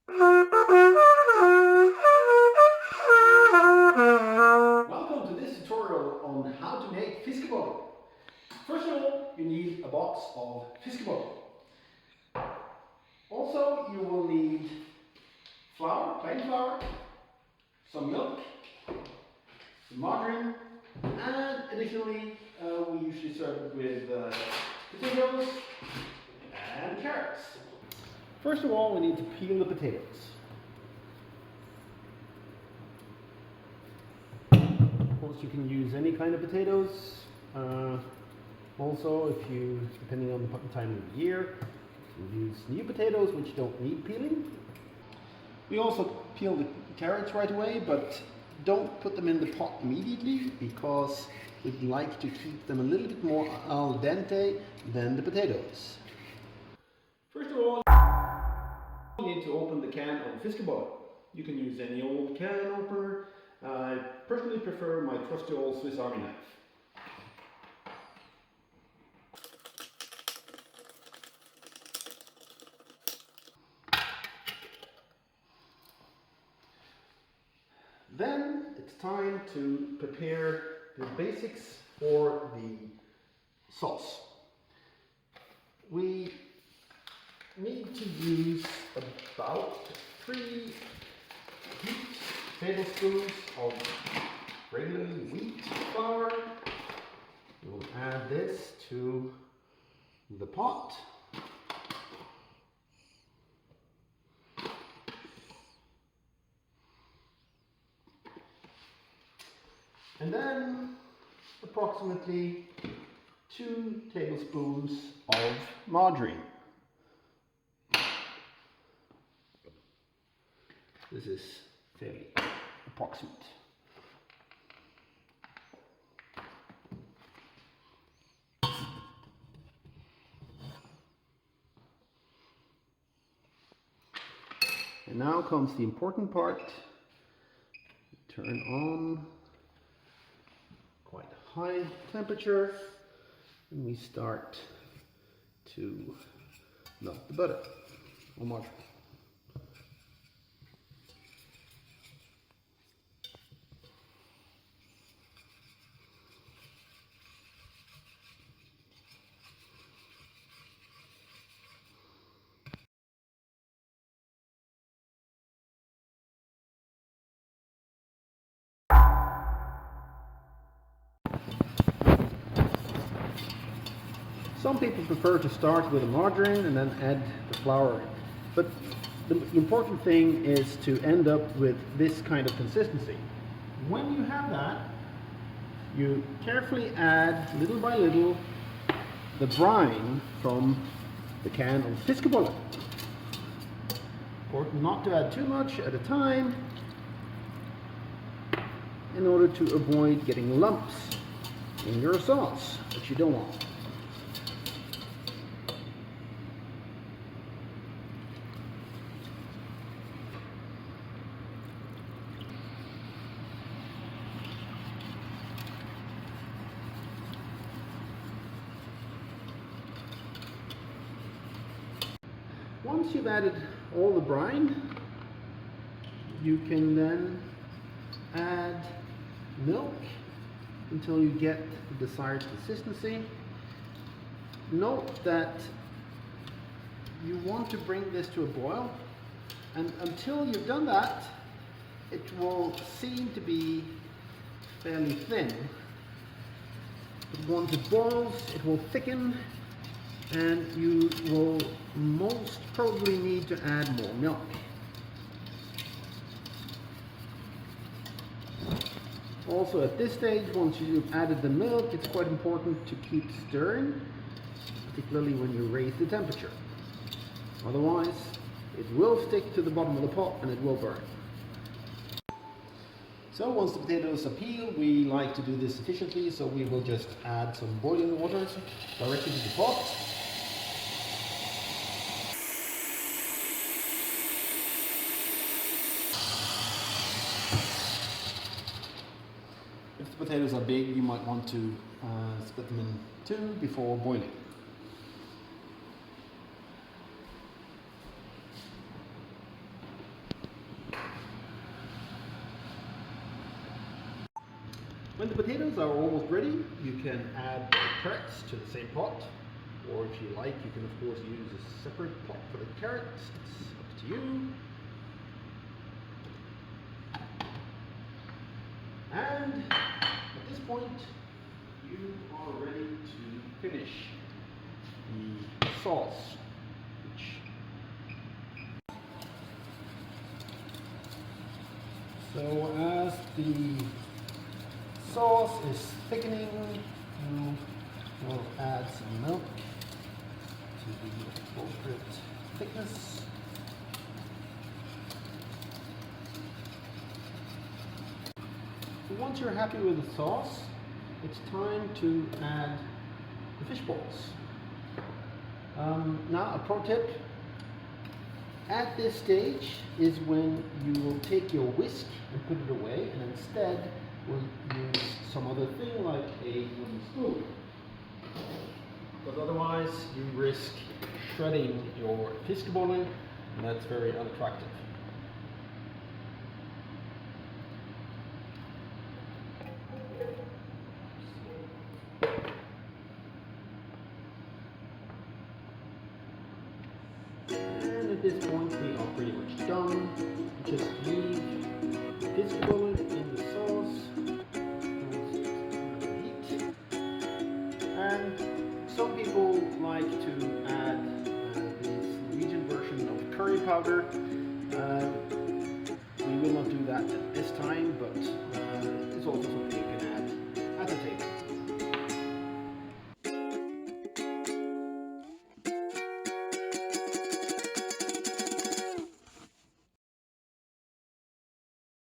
Welcome to this tutorial on how to make fiskeboller. First of all, you need a box of fiskeboller. Also, you will need flour, plain flour, some milk, some margarine, and additionally, we usually serve it with potatoes and carrots. First of all, we need to peel the potatoes. Of course, you can use any kind of potatoes. Also, depending on the time of the year, you can use new potatoes which don't need peeling. We also peel the carrots right away, but don't put them in the pot immediately because we'd like to keep them a little bit more al dente than the potatoes. First of all, you need to open the can of fiskeboller. You can use any old can opener. I personally prefer my trusty old Swiss Army knife. Then it's time to prepare the basics for the sauce. We need to use about 3 tablespoons of regular wheat flour. We'll add this to the pot. And then approximately 2 tablespoons of margarine. This is fairly approximate. And now comes the important part. Turn on quite high temperature and we start to melt the butter or margarine. Some people prefer to start with the margarine and then add the flour. But the important thing is to end up with this kind of consistency. When you have that, you carefully add little by little the brine from the can of fiskeboller. Important not to add too much at a time in order to avoid getting lumps in your sauce, which you don't want. Once you've added all the brine, you can then add milk until you get the desired consistency. Note that you want to bring this to a boil, and until you've done that, it will seem to be fairly thin. But once it boils, it will thicken, and you will most probably need to add more milk. Also at this stage, once you've added the milk, it's quite important to keep stirring, particularly when you raise the temperature. Otherwise, it will stick to the bottom of the pot and it will burn. So once the potatoes are peeled, we like to do this efficiently, so we will just add some boiling water directly to the pot. If the potatoes are big, you might want to split them in 2 before boiling. When the potatoes are almost ready, you can add the carrots to the same pot, or if you like, you can of course use a separate pot for the carrots. It's up to you. And at this point, you are ready to finish the sauce. So as the sauce is thickening, you will add some milk to the appropriate thickness. So once you're happy with the sauce, it's time to add the fish balls. Now a pro tip, at this stage is when you will take your whisk and put it away, and instead we'll use some other thing like a wooden spoon. Because otherwise you risk shredding your fiskeboller, and that's very unattractive. And at this point we are pretty much done. Just leave the fiskeboller in the sauce. And some people like to add this Norwegian version of curry powder. We will not do that this time, but it's also